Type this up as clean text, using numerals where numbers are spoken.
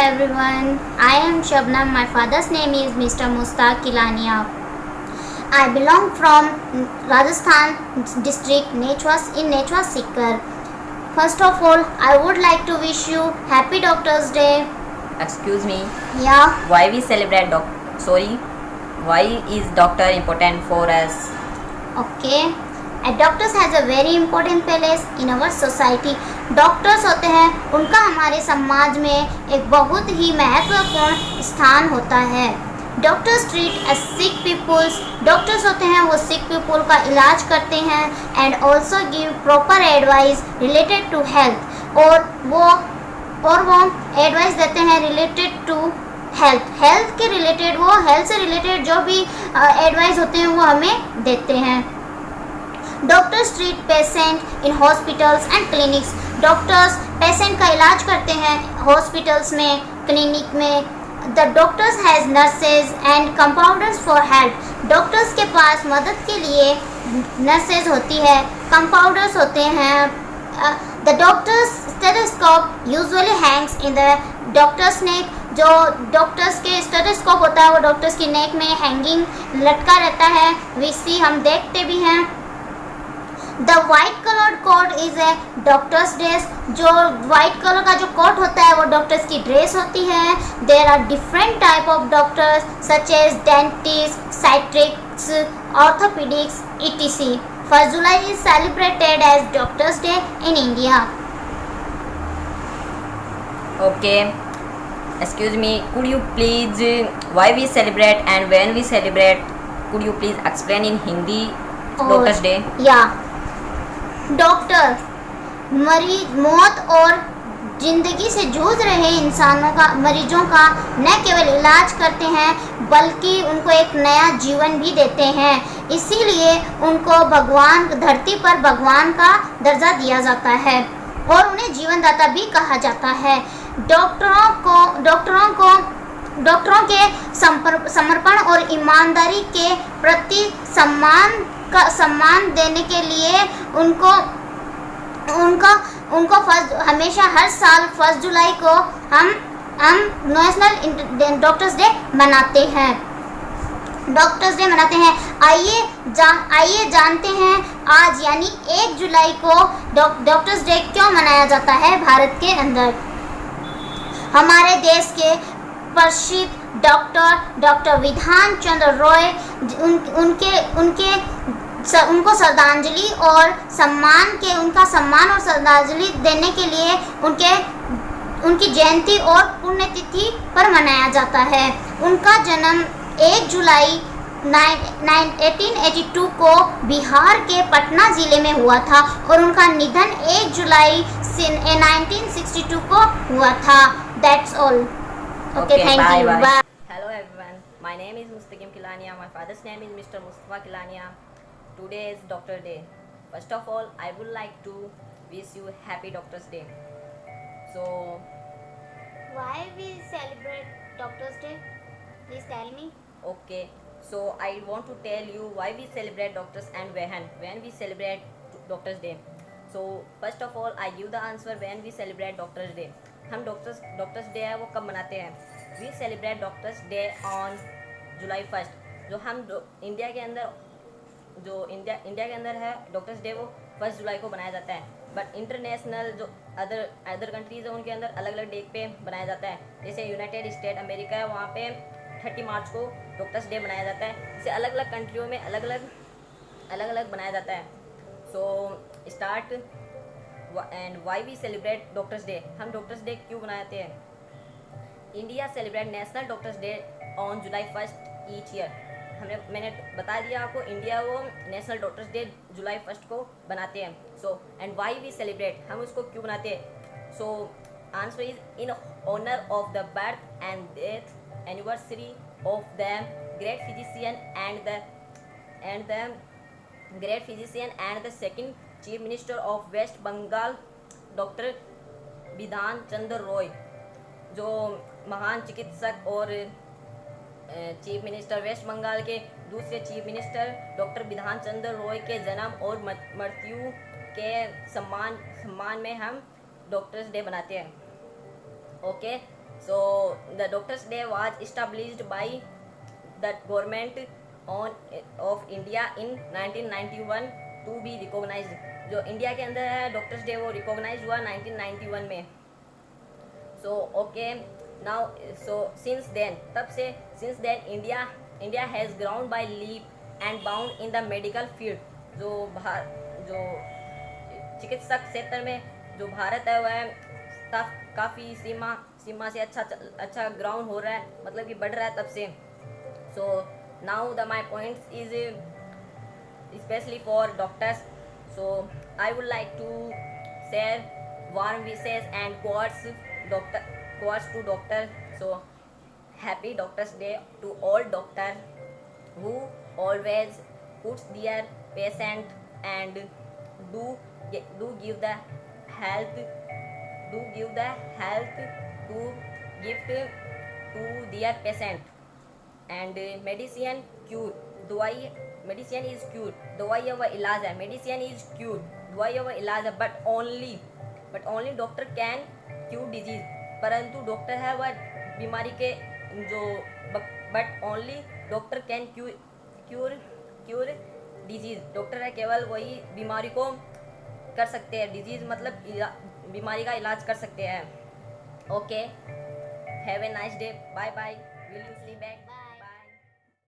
everyone. I am Shabnam. My father's name is Mr. Mustaq Kilania. I belong from Rajasthan district, Nechwa Sikar. First of all, I would like to wish you Happy Doctor's Day. Excuse me. Yeah. Why we celebrate why is doctor important for us? Okay. A doctors has a very important place in our society. Doctors होते हैं, उनका हमारे समाज में एक बहुत ही महत्वपूर्ण स्थान होता है. Doctors treat sick peoples. Doctors होते हैं वो सिक पीपल का इलाज करते हैं and also give proper advice related to health. और वो एडवाइस देते हैं रिलेटेड टू हेल्थ के रिलेटेड. वो हेल्थ से रिलेटेड जो भी एडवाइस होते हैं वो हमें देते हैं. Doctors treat patient in hospitals and clinics. Doctors patient का इलाज करते हैं हॉस्पिटल्स में, क्लिनिक में. The doctors has nurses and compounders for help. Doctors के पास मदद के लिए नर्सेज होती है, कंपाउंडर्स होते हैं. The doctor's stethoscope usually hangs in the doctor's neck. जो डॉक्टर्स के स्टेथोस्कोप होता है वो डॉक्टर्स की नेक में हैंगिंग लटका रहता है. वी हम देखते भी हैं. The white coloured coat is a doctor's dress. जो वाइट कलर का जो कोट होता है वो डॉक्टर्स की ड्रेस होती है. There are different type of doctors such as dentist, psychiatrics, orthopaedics etc. 1st July is celebrated as Doctors Day in India. Okay. Excuse me. Could you please why we celebrate and when we celebrate? Could you please explain in Hindi Doctors Day? Yeah. Doctor मौत और ज़िंदगी से जूझ रहे मरीजों का न केवल इलाज करते हैं बल्कि उनको एक नया जीवन भी देते हैं. इसीलिए उनको धरती पर भगवान का दर्जा दिया जाता है और उन्हें जीवनदाता भी कहा जाता है. डॉक्टरों के समर्पण और ईमानदारी के प्रति सम्मान देने के लिए उनको हमेशा हर साल 1 जुलाई को हम नेशनल डॉक्टर्स डे मनाते हैं. आइए जानते हैं आज यानी 1 जुलाई को डॉक्टर्स डे क्यों मनाया जाता है भारत के अंदर. हमारे देश के प्रसिद्ध डॉक्टर विधान चंद्र रॉय उनको श्रद्धांजलि और उनका सम्मान और श्रद्धांजलि देने के लिए उनकी जयंती और पुण्यतिथि पर मनाया जाता है. उनका जन्म 1 जुलाई 1882 को बिहार के पटना ज़िले में हुआ था और उनका निधन 1 जुलाई 1962 को हुआ था. That's all. Okay, thank you. Bye. Hello everyone. My name is Mustaq Kilania. My father's name is Mr. Mustafa Kilania. Today is Doctor Day. First of all, I would like to wish you Happy Doctor's Day. So, why we celebrate Doctor's Day? Please tell me. Okay. So, I want to tell you why we celebrate doctors and when we celebrate Doctor's Day. So, first of all, I give the answer when we celebrate Doctor's Day. हम doctors day है वो कब मनाते हैं. We celebrate doctors day on July 1. जो हम India के अंदर है डॉक्टर्स डे वो 1 जुलाई को बनाया जाता है. बट इंटरनेशनल जो अदर कंट्रीज़ है उनके अंदर अलग अलग डे पे बनाया जाता है. जैसे यूनाइटेड स्टेट अमेरिका है वहाँ पे 30 मार्च को डॉक्टर्स डे मनाया जाता है. जैसे अलग अलग कंट्रियों में अलग अलग बनाया जाता है. So start and why we celebrate doctors day. हम डॉक्टर्स डे क्यों बनाते हैं. India celebrate national doctors day on July 1 each year. मैंने बता दिया आपको, इंडिया वो नेशनल डॉक्टर्स डे जुलाई 1 को बनाते हैं. So and why we celebrate, हम उसको क्यों बनाते हैं. So answer is in honour of the birth and death anniversary of the great physician and the second chief minister of West Bengal doctor Vidhan Chandra Roy. जो महान चिकित्सक और चीफ मिनिस्टर वेस्ट बंगाल के दूसरे chief minister doctor Vidhan Chandra Roy के जन्म और मृत्यु के सम्मान में हम डॉक्टर्स डे बनाते हैं. Okay. So the Doctors Day was established by the government of India in 1991 to be recognized. जो इंडिया के अंदर है डॉक्टर्स डे वो रिकॉग्नाइज हुआ 1991 में. So okay, now so since then India has grown by leap and bound in the medical field. जो चिकित्सक क्षेत्र में जो भारत है वह काफ़ी सीमा से अच्छा ग्राउंड हो रहा है, मतलब कि बढ़ रहा है तब से. So now the my points is specially for doctors. So I would like to share warm wishes and quotes to doctor. So happy Doctors Day to all doctor who always puts their patient and do give the health to gift to their patient. And medicine cure दवाई, medicine is cure, दवाई व इलाज है. Medicine is cure, दवाई व इलाज है. But only doctor can cure disease. परंतु डॉक्टर है वह बीमारी के जो but only doctor can cure disease. Doctor है केवल वही बीमारी को कर सकते हैं. डिजीज मतलब बीमारी का इलाज कर सकते हैं. Okay, have a nice day. Bye bye. Will you see back.